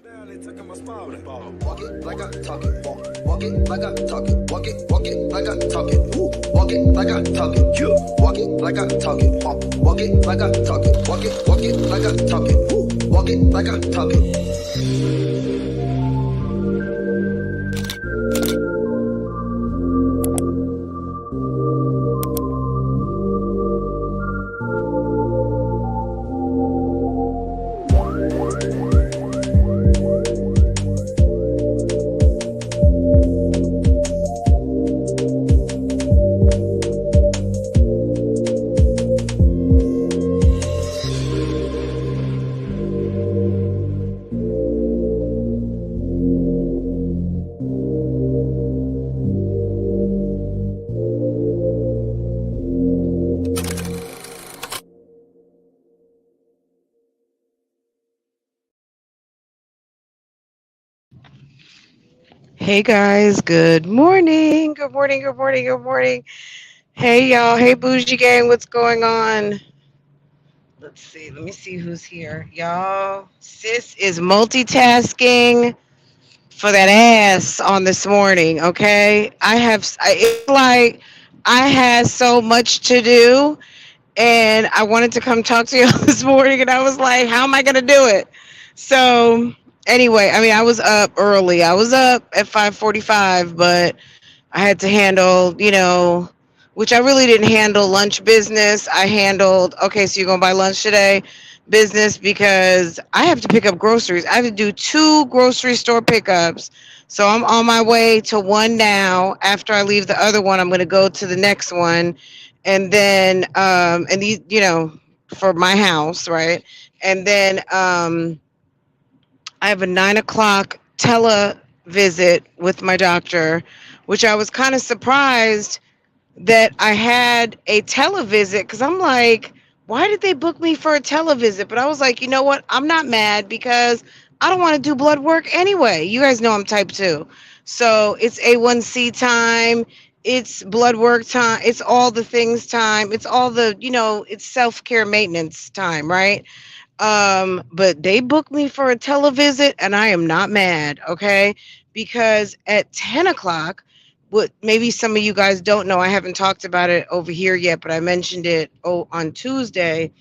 Walk it like I talk it. Walk it like I talk it. Walk it like I talk it. Walk it like I talk it. Walk it like I talk it. Walk it like I talk it. Walk it like I talk it. Walk it like I talk it. Hey guys, good morning. Good morning, good morning, good morning. Hey y'all, hey Bougie Gang, what's going on? Let's see, let me see who's here. Y'all, sis is multitasking for that ass on this morning, okay? It's like I had so much to do and I wanted to come talk to y'all this morning and I was like, how am I going to do it? So, anyway, I mean, I was up early. I was up at 5:45, but I had to handle, which I really didn't handle lunch business. I handled, okay, so you're going to buy lunch today business because I have to pick up groceries. I have to do 2 grocery store pickups. So I'm on my way to one now. After I leave the other one, I'm going to go to the next one. And then, and these, for my house, right? And then I have a 9 o'clock tele visit with my doctor, which I was kind of surprised that I had a televisit because I'm like, why did they book me for a televisit? But I was like, you know what? I'm not mad because I don't want to do blood work anyway. You guys know I'm type 2. So it's A1C time. It's blood work time. It's all the things time. It's all the, it's self care maintenance time, right? But they booked me for a televisit and I am not mad, okay? Because at 10 o'clock, what maybe some of you guys don't know, I haven't talked about it over here yet, but I mentioned it on Tuesday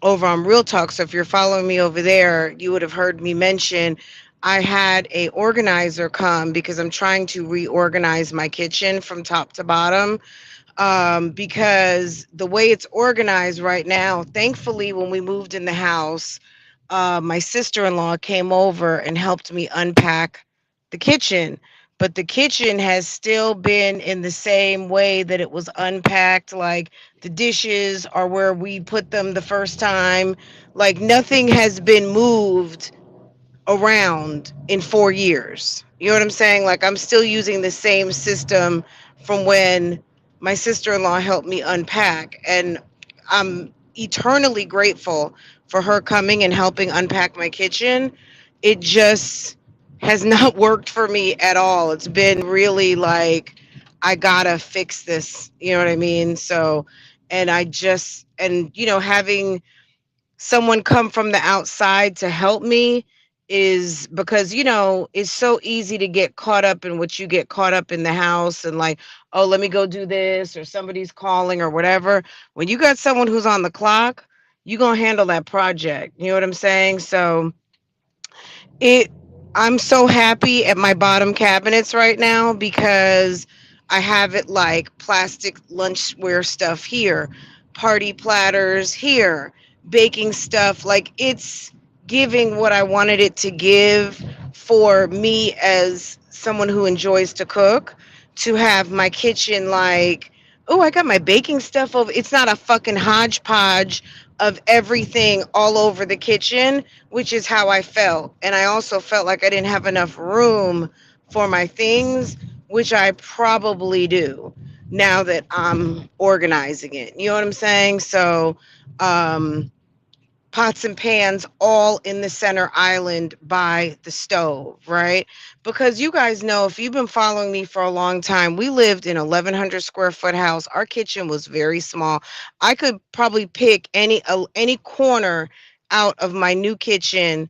over on Real Talk. So if you're following me over there, you would have heard me mention I had a organizer come because I'm trying to reorganize my kitchen from top to bottom, because the way it's organized right now, thankfully, when we moved in the house, my sister-in-law came over and helped me unpack the kitchen. But the kitchen has still been in the same way that it was unpacked. Like the dishes are where we put them the first time. Like nothing has been moved around in 4 years. You know what I'm saying? Like I'm still using the same system from when my sister-in-law helped me unpack, and I'm eternally grateful for her coming and helping unpack my kitchen. It just has not worked for me at all. It's been really like I gotta fix this, you know what I mean? So, and having someone come from the outside to help me is because it's so easy to get caught up in what you get caught up in the house and like, oh, let me go do this, or somebody's calling or whatever. When you got someone who's on the clock, you gonna handle that project, you know what I'm saying? So it I'm so happy at my bottom cabinets right now because I have it like plastic lunchware stuff here, party platters here, baking stuff. Like it's giving what I wanted it to give for me as someone who enjoys to cook, to have my kitchen like, oh, I got my baking stuff over. It's not a fucking hodgepodge of everything all over the kitchen, which is how I felt. And I also felt like I didn't have enough room for my things, which I probably do now that I'm organizing it. You know what I'm saying? So, um, pots and pans all in the center island by the stove, right? Because you guys know, if you've been following me for a long time, we lived in 1,100 square foot house. Our kitchen was very small. I could probably pick any corner out of my new kitchen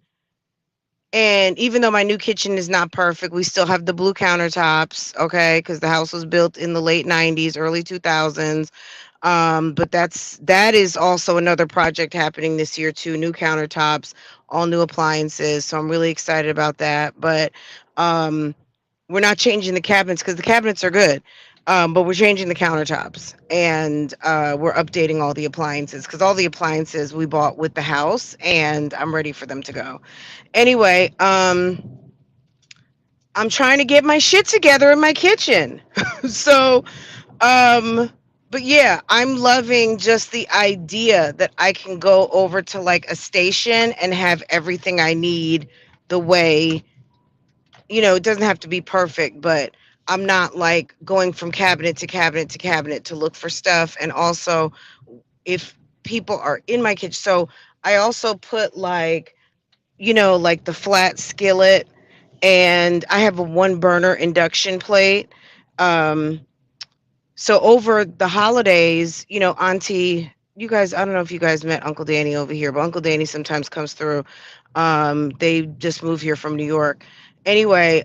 And even though my new kitchen is not perfect, we still have the blue countertops, okay? Because the house was built in the late 90s, early 2000s. But that is also another project happening this year too. New countertops, all new appliances. So I'm really excited about that. But um, we're not changing the cabinets because the cabinets are good. But we're changing the countertops and we're updating all the appliances because all the appliances we bought with the house and I'm ready for them to go. Anyway, I'm trying to get my shit together in my kitchen. So, um, but yeah, I'm loving just the idea that I can go over to like a station and have everything I need the way, it doesn't have to be perfect, but I'm not like going from cabinet to cabinet to cabinet to look for stuff. And also, if people are in my kitchen, so I also put like, like the flat skillet, and I have a one burner induction plate. Um, so over the holidays, Auntie, you guys, I don't know if you guys met Uncle Danny over here, but Uncle Danny sometimes comes through. They just moved here from New York. Anyway,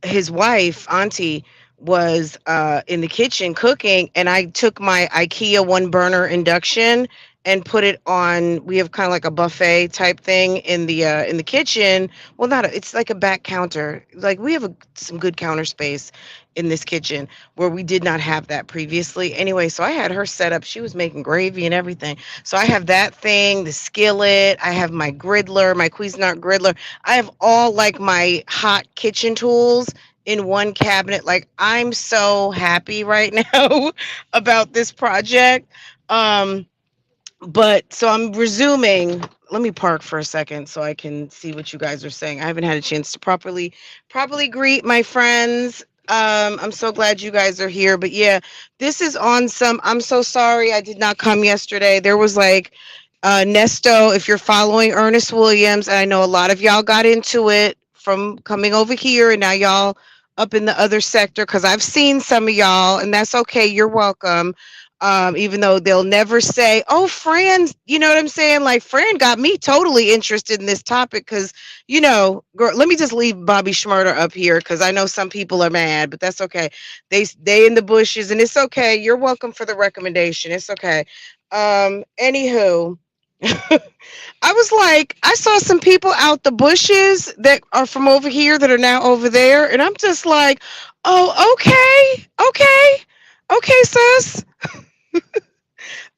his wife, Auntie, was in the kitchen cooking, and I took my IKEA one burner induction and put it on. We have kind of like a buffet type thing in the kitchen. Well, not it's like a back counter. Like we have some good counter space in this kitchen where we did not have that previously. Anyway, so I had her set up. She was making gravy and everything. So I have that thing, the skillet. I have my griddler, my Cuisinart griddler. I have all like my hot kitchen tools in one cabinet. Like I'm so happy right now about this project. Um, but so I'm resuming. Let me park for a second so I can see what you guys are saying. I haven't had a chance to properly greet my friends. I'm so glad you guys are here. But yeah, this is on some. I'm so sorry I did not come yesterday. There was like Nesto, if you're following Ernest Williams, and I know a lot of y'all got into it from coming over here, and now y'all up in the other sector because I've seen some of y'all, and that's okay. You're welcome. Even though they'll never say, "Oh, Fran," you know what I'm saying? Like Fran got me totally interested in this topic because, girl. Let me just leave Bobby Schmurder up here because I know some people are mad, but that's okay. They in the bushes, and it's okay. You're welcome for the recommendation. It's okay. Anywho. I was like, I saw some people out the bushes that are from over here that are now over there, and I'm just like, oh, okay, sis.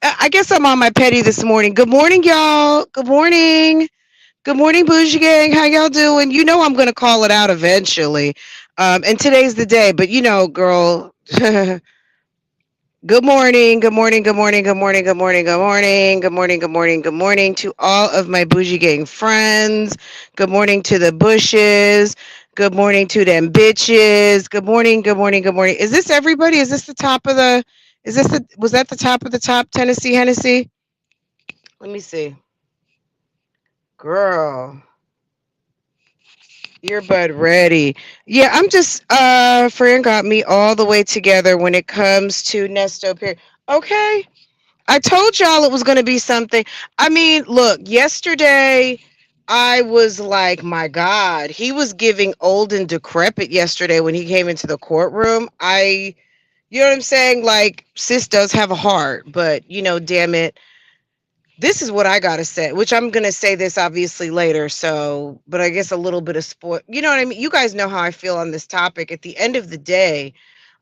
I guess I'm on my petty this morning. Good morning, y'all. Good morning, Bougie Gang. How y'all doing? You know I'm gonna call it out eventually, and today's the day. But girl. Good morning, good morning, good morning, good morning, good morning, good morning, good morning, good morning, good morning to all of my Bougie Gang friends. Good morning to the bushes. Good morning to them bitches. Good morning, good morning, good morning. Is this everybody? Is this the top of the, was that the top of the top, Tennessee Hennessy? Let me see. Girl, earbud ready. Yeah, I'm just, Fran got me all the way together when it comes to Nesto period. Okay. I told y'all it was going to be something. I mean, look, yesterday I was like, my God, he was giving old and decrepit yesterday when he came into the courtroom. You know what I'm saying? Like, sis does have a heart, but, damn it. This is what I got to say, which I'm going to say this obviously later. So, but I guess a little bit of sport. You know what I mean? You guys know how I feel on this topic. At the end of the day,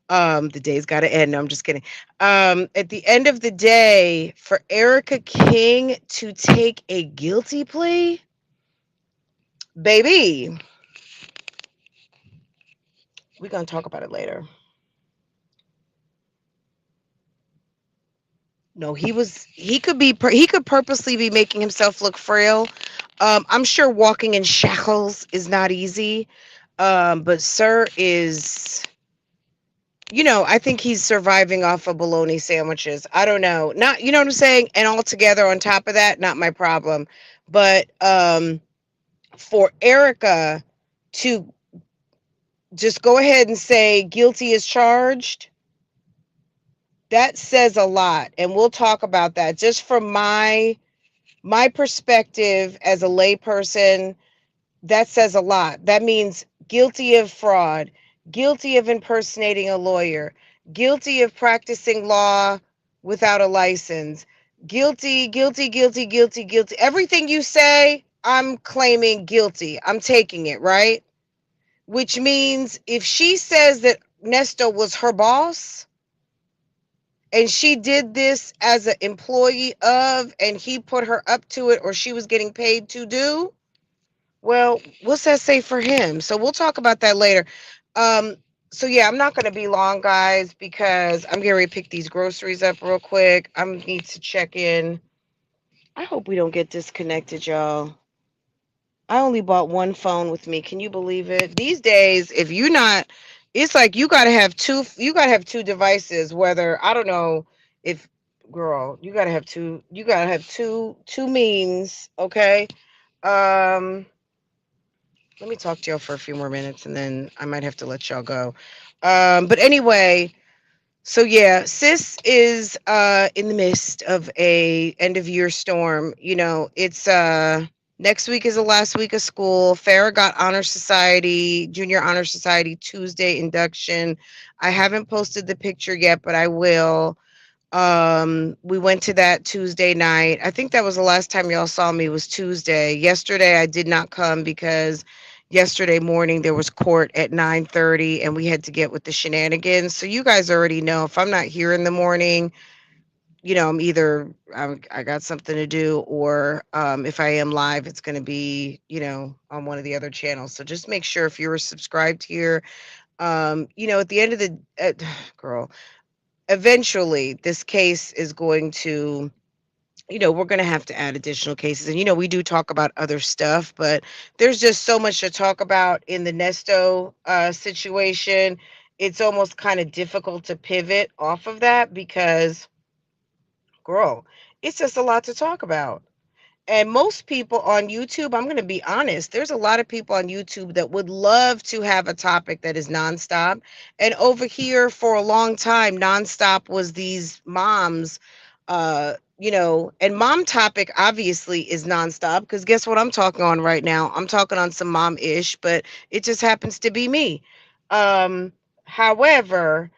the day's got to end. No, I'm just kidding. At the end of the day, for Erica King to take a guilty plea, baby, we're gonna talk about it later. No, he could purposely be making himself look frail. I'm sure walking in shackles is not easy. But sir is, I think he's surviving off of bologna sandwiches. I don't know. Not, you know what I'm saying? And altogether on top of that, not my problem. But for Erica to just go ahead and say guilty as charged, that says a lot. And we'll talk about that just from my My perspective as a layperson, that says a lot. That means guilty of fraud, guilty of impersonating a lawyer, guilty of practicing law without a license, guilty, guilty, guilty, guilty, guilty. Everything you say, I'm claiming guilty. I'm taking it, right? Which means if she says that Nesto was her boss and she did this as an employee of, and he put her up to it, or she was getting paid to do, well, what's that say for him? So we'll talk about that later. Um, so yeah, I'm not gonna be long, guys, because I'm getting ready to pick these groceries up real quick. I need to check in. I hope we don't get disconnected, y'all. I only bought one phone with me. Can you believe it? These days, if you not, it's like you gotta have two devices, whether I don't know if girl, you gotta have two means, okay? Um Let me talk to y'all for a few more minutes and then I might have to let y'all go. But anyway, so yeah, sis is in the midst of a end of year storm. You know, it's next week is the last week of school. Farrah got honor society, junior honor society Tuesday induction. I haven't posted the picture yet, but I will. We went to that Tuesday night. I think that was the last time y'all saw me, was Tuesday. Yesterday I did not come because yesterday morning there was court at 9:30 and we had to get with the shenanigans. So you guys already know if I'm not here in the morning, you know, I got something to do, or if I am live, it's going to be, you know, on one of the other channels. So just make sure if you're subscribed here, you know, at the end of the girl, eventually this case is going to, you know, we're going to have to add additional cases. And, you know, we do talk about other stuff, but there's just so much to talk about in the Nesto situation. It's almost kind of difficult to pivot off of that because, girl, it's just a lot to talk about. And most people on YouTube, I'm going to be honest, there's a lot of people on YouTube that would love to have a topic that is nonstop. And over here for a long time, nonstop was these moms, you know, and mom topic obviously is nonstop because guess what I'm talking on right now? I'm talking on some mom ish, but it just happens to be me. Um, However,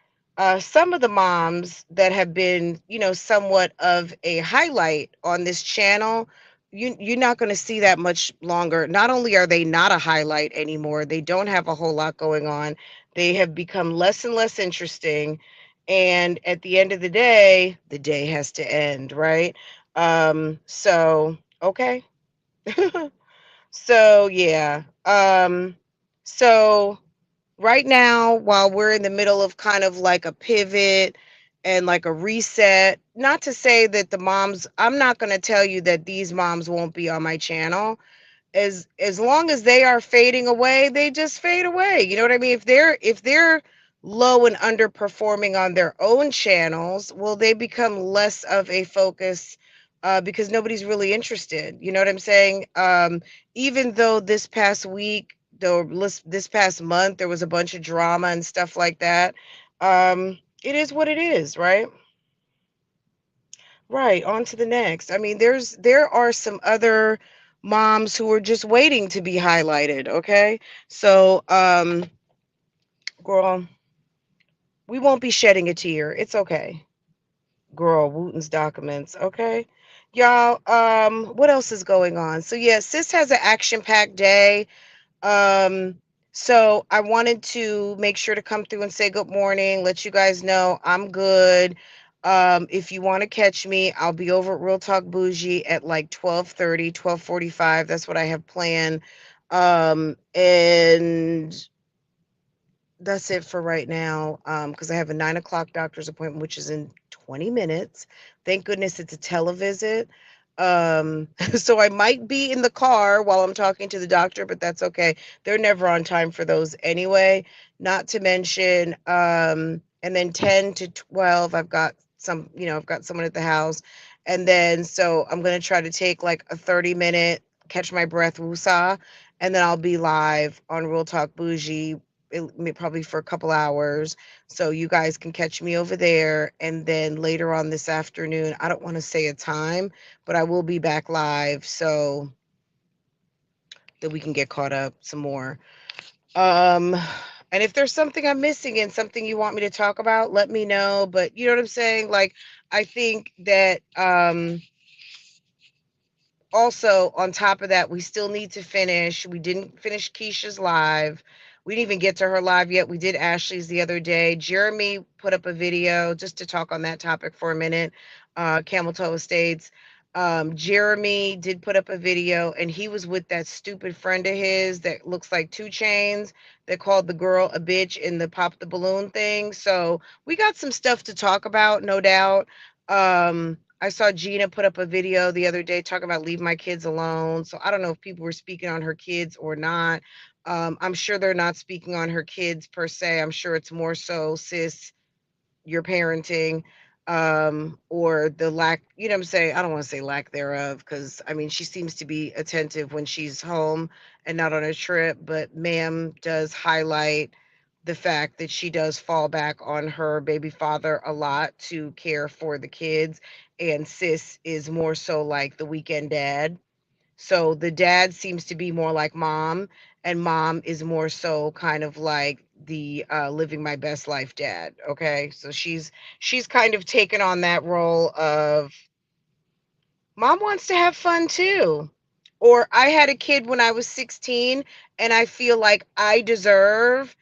some of the moms that have been, you know, somewhat of a highlight on this channel, you're not going to see that much longer. Not only are they not a highlight anymore, they don't have a whole lot going on. They have become less and less interesting. And at the end of the day has to end, right? So okay. So yeah. So right now, while we're in the middle of kind of like a pivot and like a reset, not to say that the moms, I'm not going to tell you that these moms won't be on my channel. As long as they are fading away, they just fade away. You know what I mean? If they're low and underperforming on their own channels, well, they become less of a focus because nobody's really interested. You know what I'm saying? Even though this past week, though this past month, there was a bunch of drama and stuff like that. It is what it is, right? Right, on to the next. I mean, there are some other moms who are just waiting to be highlighted, okay? So, girl, we won't be shedding a tear. It's okay. Girl, Wooten's documents, okay? Y'all, what else is going on? So yeah, sis has an action-packed day. Um, so I wanted to make sure to come through and say good morning, let you guys know I'm good. If you want to catch me, I'll be over at Real Talk Bougie at like 12:30, 12:45. That's what I have planned. And that's it for right now. Because I have a 9 o'clock doctor's appointment, which is in 20 minutes. Thank goodness it's a televisit. So I might be in the car while I'm talking to the doctor, but that's okay. They're never on time for those anyway. Not to mention, and then 10 to 12, I've got some, you know, I've got someone at the house. And then so I'm gonna try to take like a 30-minute catch my breath woosah, and then I'll be live on Real Talk Bougie probably for a couple hours. So you guys can catch me over there. And then later on this afternoon, I don't want to say a time, but I will be back live so that we can get caught up some more. Um, and if there's something I'm missing and something you want me to talk about, let me know. But you know what I'm saying? Like, I think that also on top of that, we still need to finish. We didn't finish Keisha's live. We didn't even get to her live yet. We did Ashley's the other day. Jeremy put up a video just to talk on that topic for a minute. Camel Toe Estates. Jeremy did put up a video, and he was with that stupid friend of his that looks like Two Chains that called the girl a bitch in the pop the balloon thing. So we got some stuff to talk about, no doubt. I saw Gina put up a video the other day talking about leave my kids alone. So I don't know if people were speaking on her kids or not. I'm sure they're not speaking on her kids per se. I'm sure it's more so sis your parenting, or the lack, you know what I'm saying? I don't want to say lack thereof, because I mean, she seems to be attentive when she's home and not on a trip, but ma'am does highlight the fact that she does fall back on her baby father a lot to care for the kids. And sis is more so like the weekend dad. So the dad seems to be more like mom, and mom is more so kind of like the living my best life dad. Okay, so she's kind of taken on that role of mom wants to have fun too. Or I had a kid when I was 16 and I feel like I deserve.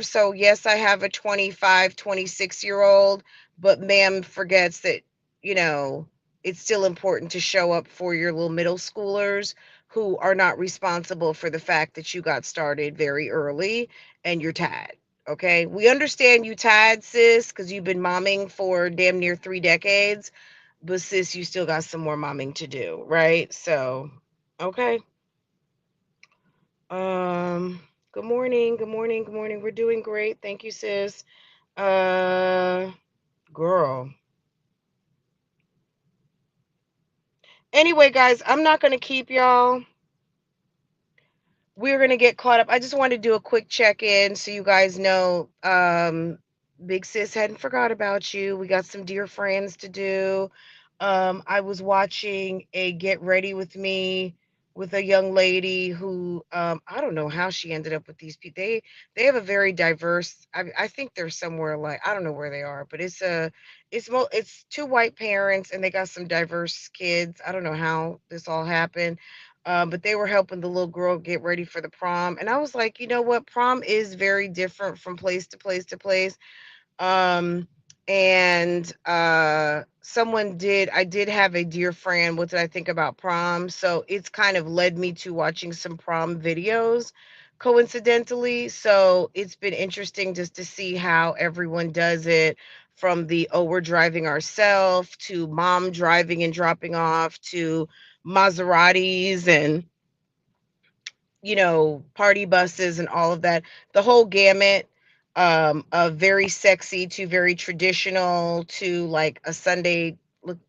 So yes, I have a 25, 26-year old, but ma'am forgets that, you know, it's still important to show up for your little middle schoolers who are not responsible for the fact that you got started very early and you're tired. Okay. We understand you tired, sis, because you've been momming for damn near 3 decades, but sis, you still got some more momming to do, right? So, okay. Um, good morning, good morning, good morning. We're doing great. Thank you, sis. Uh, girl. Anyway, guys, I'm not gonna keep y'all. We're gonna get caught up. I just wanted to do a quick check-in so you guys know, Big Sis hadn't forgot about you. We got some dear friends to do. I was watching a Get Ready with Me with a young lady who, I don't know how she ended up with these people. They have a very diverse. I think they're somewhere like, I don't know where they are, but it's two white parents and they got some diverse kids. I don't know how this all happened, but they were helping the little girl get ready for the prom. And I was like, you know what? Prom is very different from place to place to place. Um, and I did have a dear friend. What did I think about prom? So it's kind of led me to watching some prom videos coincidentally. So it's been interesting just to see how everyone does it, from the, oh, we're driving ourselves, to mom driving and dropping off, to Maseratis and, you know, party buses and all of that, the whole gamut, of very sexy to very traditional to like a Sunday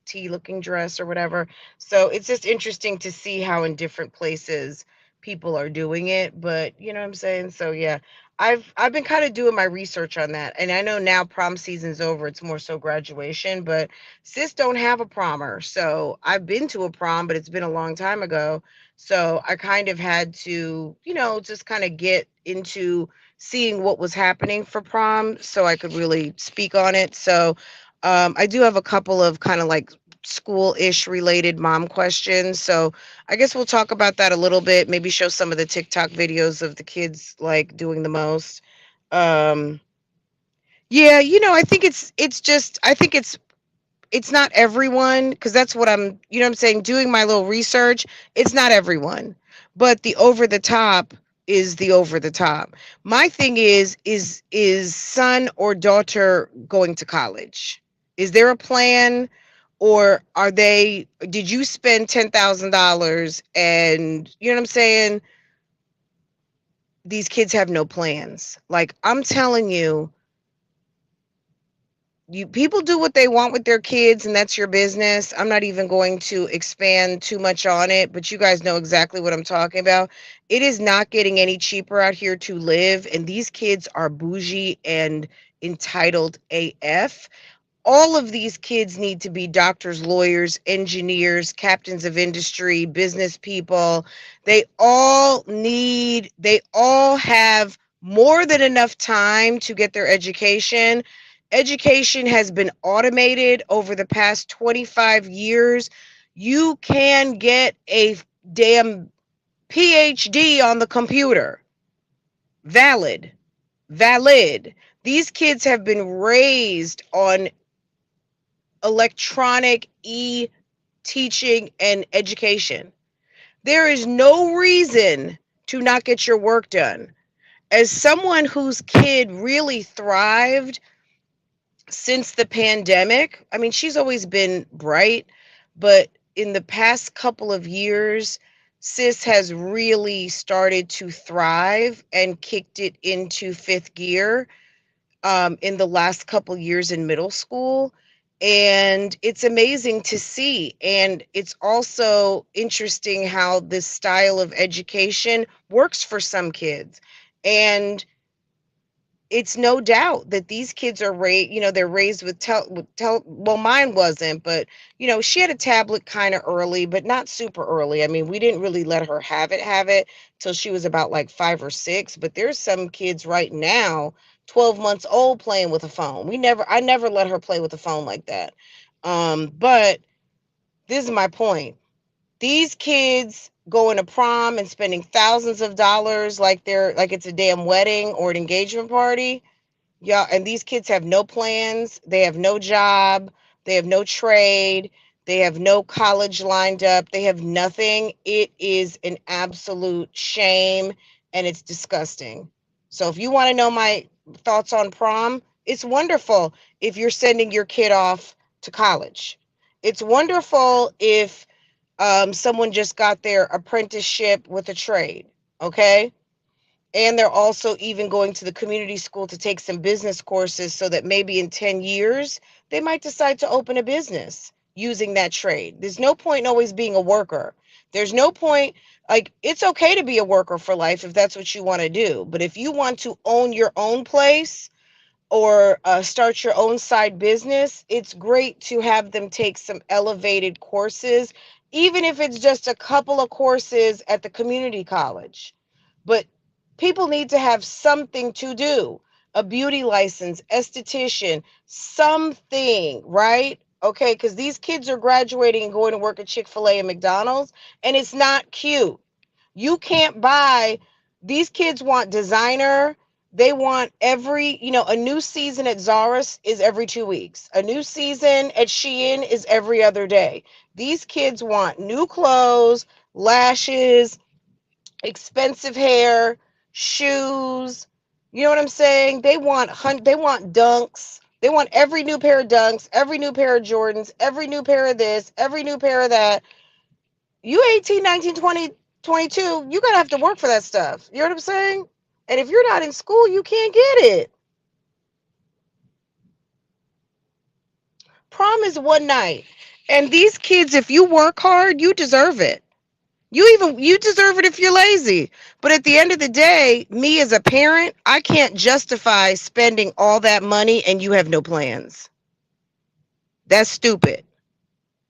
tea looking dress or whatever. So it's just interesting to see how in different places people are doing it. But you know what I'm saying? So yeah, I've been kind of doing my research on that. And I know now prom season's over, it's more so graduation, but sis don't have a promer. So I've been to a prom, but it's been a long time ago. So I kind of had to, you know, just kind of get into seeing what was happening for prom so I could really speak on it. So I do have a couple of kind of like school-ish related mom questions. So I guess we'll talk about that a little bit, maybe show some of the TikTok videos of the kids like doing the most. Um, yeah, you know, I think it's not everyone, because that's what I'm, you know what I'm saying, doing my little research. It's not everyone, but the over the top is the over the top. My thing is son or daughter going to college? Is there a plan, or did you spend $10,000 and you know what I'm saying, these kids have no plans? Like I'm telling you, you people do what they want with their kids, and that's your business. I'm not even going to expand too much on it, but you guys know exactly what I'm talking about. It is not getting any cheaper out here to live, and these kids are bougie and entitled AF. All of these kids need to be doctors, lawyers, engineers, captains of industry, business people. They all have more than enough time to get their education. Education has been automated over the past 25 years. You can get a damn PhD on the computer. Valid. Valid. These kids have been raised on electronic teaching and education. There is no reason to not get your work done. As someone whose kid really thrived since the pandemic, I mean, she's always been bright, but in the past couple of years, sis has really started to thrive and kicked it into fifth gear in the last couple years in middle school. And it's amazing to see. And it's also interesting how this style of education works for some kids. And it's no doubt that these kids are raised, they're raised well, mine wasn't, but, she had a tablet kind of early, but not super early. I mean, we didn't really let her have it till she was about like 5 or 6, but there's some kids right now, 12 months old, playing with a phone. I never let her play with a phone like that. But this is my point. These kids going to prom and spending thousands of dollars like it's a damn wedding or an engagement party. Yeah, and these kids have no plans, they have no job, they have no trade, they have no college lined up, they have nothing. It is an absolute shame and it's disgusting. So if you want to know my thoughts on prom, it's wonderful if you're sending your kid off to college. It's wonderful if someone just got their apprenticeship with a trade, okay? And they're also even going to the community school to take some business courses so that maybe in 10 years, they might decide to open a business using that trade. There's no point in always being a worker. There's no point, like, it's okay to be a worker for life if that's what you want to do. But if you want to own your own place or start your own side business, it's great to have them take some elevated courses, even if it's just a couple of courses at the community college. But people need to have something to do, a beauty license, esthetician, something, right? Okay, because these kids are graduating and going to work at Chick-fil-A and McDonald's, and it's not cute. You can't buy, these kids want designer. They want a new season at Zara's is every 2 weeks. A new season at Shein is every other day. These kids want new clothes, lashes, expensive hair, shoes. You know what I'm saying? They want dunks. They want every new pair of dunks, every new pair of Jordans, every new pair of this, every new pair of that. You 18, 19, 20, 22, you're going to have to work for that stuff. You know what I'm saying? And if you're not in school, you can't get it. Prom is one night. And these kids, if you work hard, you deserve it. You deserve it if you're lazy. But at the end of the day, me as a parent, I can't justify spending all that money and you have no plans. That's stupid.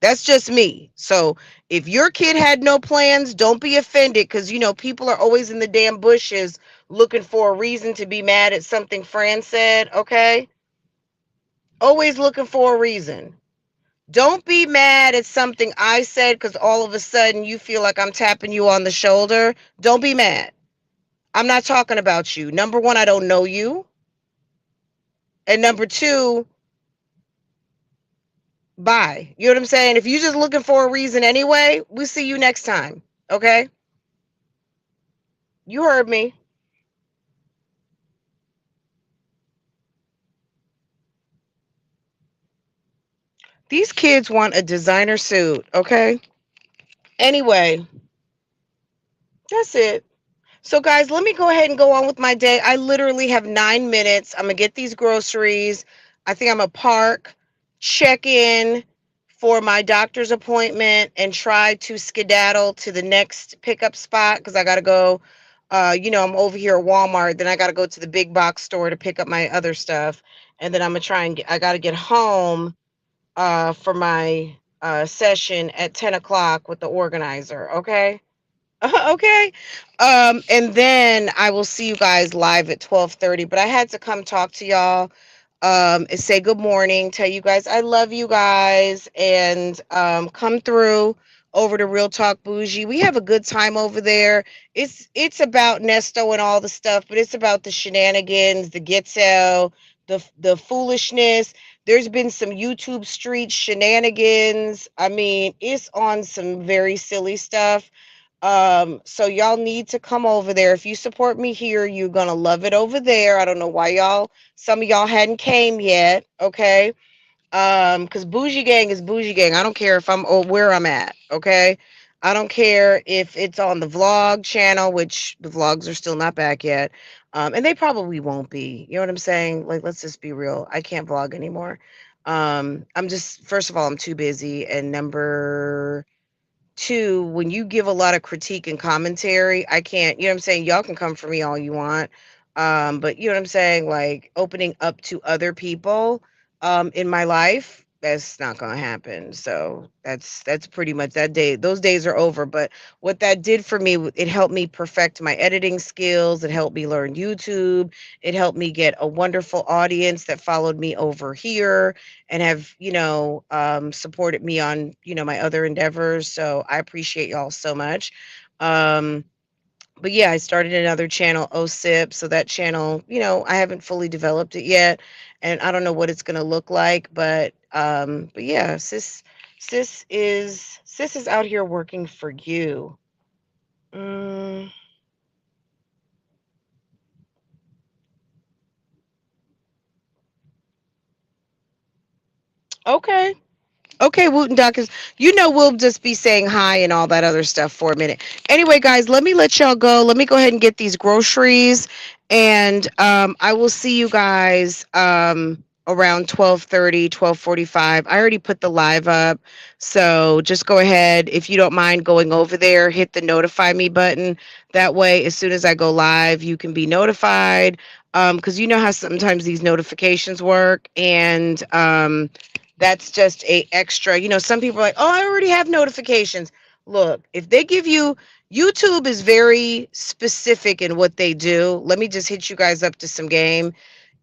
That's just me. So if your kid had no plans, don't be offended because, people are always in the damn bushes looking for a reason to be mad at something Fran said, okay? Always looking for a reason. Don't be mad at something I said because all of a sudden you feel like I'm tapping you on the shoulder. Don't be mad. I'm not talking about you. Number one, I don't know you. And number two, bye. You know what I'm saying? If you're just looking for a reason anyway, we'll see you next time. Okay? You heard me. These kids want a designer suit. Okay? Anyway, that's it. So, guys, let me go ahead and go on with my day. I literally have 9 minutes. I'm going to get these groceries. I think I'm gonna park, check in for my doctor's appointment, and try to skedaddle to the next pickup spot because I gotta go. I'm over here at Walmart. Then I gotta go to the big box store to pick up my other stuff, and then I'm gonna try and I gotta get home for my session at 10 o'clock with the organizer. Okay. Okay. And then I will see you guys live at 12:30. But I had to come talk to y'all, and say good morning, tell you guys I love you guys, and come through over to Real Talk Bougie. We have a good time over there. It's about Nesto and all the stuff, but it's about the shenanigans, the ghetto, the foolishness. There's been some YouTube street shenanigans. I mean, it's on some very silly stuff. So y'all need to come over there. If you support me here, you're gonna love it over there. I don't know why some of y'all hadn't came yet, okay? Because Bougie Gang is Bougie Gang. I don't care if I'm or where I'm at, okay? I don't care if it's on the vlog channel, which the vlogs are still not back yet. And they probably won't be. You know what I'm saying? Like, let's just be real. I can't vlog anymore. I'm just, first of all, I'm too busy. And number two, when you give a lot of critique and commentary, I can't, you know what I'm saying? Y'all can come for me all you want. But you know what I'm saying? Like opening up to other people in my life, that's not gonna happen. So that's pretty much that day. Those days are over. But what that did for me, it helped me perfect my editing skills. It helped me learn YouTube. It helped me get a wonderful audience that followed me over here and have, supported me on, my other endeavors. So I appreciate y'all so much. Um, but yeah, I started another channel, OSIP. So that channel, I haven't fully developed it yet, and I don't know what it's gonna look like. But yeah, sis is out here working for you. Mm, okay. Okay, Wooten Duck is, we'll just be saying hi and all that other stuff for a minute. Anyway, guys, let me let y'all go. Let me go ahead and get these groceries, and I will see you guys around 12:30, 12:45. I already put the live up, so just go ahead. If you don't mind going over there, hit the notify me button. That way, as soon as I go live, you can be notified. Because you know how sometimes these notifications work, and that's just a extra, some people are like, oh, I already have notifications. Look, if they give you, YouTube is very specific in what they do. Let me just hit you guys up to some game.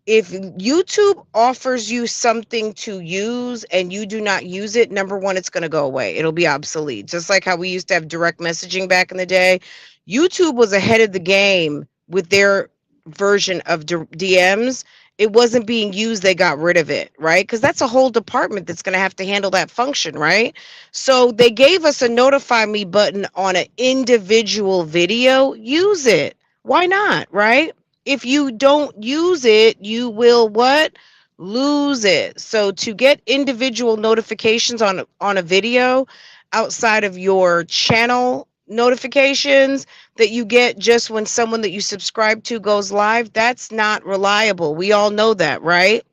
If YouTube offers you something to use and you do not use it, number one, it's going to go away. It'll be obsolete. Just like how we used to have direct messaging back in the day. YouTube was ahead of the game with their version of DMs. It wasn't being used. They got rid of it, right? Because that's a whole department that's going to have to handle that function, right? So they gave us a notify me button on an individual video. Use it. Why not, right? If you don't use it, you will what? Lose it. So to get individual notifications on a video outside of your channel notifications that you get just when someone that you subscribe to goes live, that's not reliable. We all know that, right?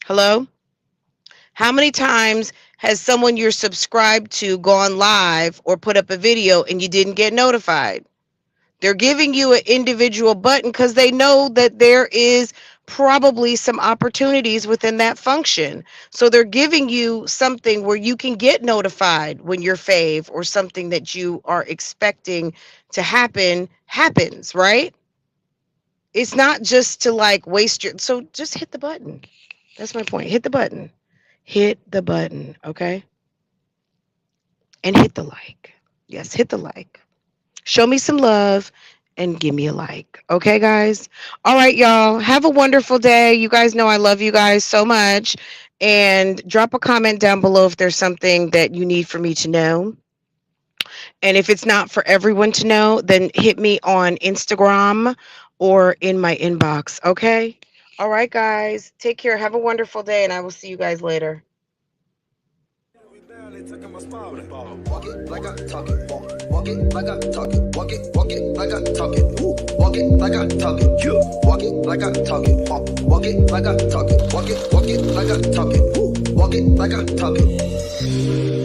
Hello? How many times has someone you're subscribed to gone live or put up a video and you didn't get notified? They're giving you an individual button because they know that there is probably some opportunities within that function. So they're giving you something where you can get notified when your fave or something that you are expecting to happen happens, right? It's not just to like waste your, so just hit the button. That's my point. Hit the button. Hit the button, okay? And hit the like. Yes, hit the like. Show me some love and give me a like. Okay, guys? All right, y'all. Have a wonderful day. You guys know I love you guys so much. And drop a comment down below if there's something that you need for me to know. And if it's not for everyone to know, then hit me on Instagram or in my inbox. Okay? All right, guys. Take care. Have a wonderful day, and I will see you guys later. Walk it like I talk it. Walk it like I talk it. Walk it like I talk it. Walk it like I talk it. Walk it like I talk it. Walk it like I talk it. Walk it like I talk it. Walk it like I talk it.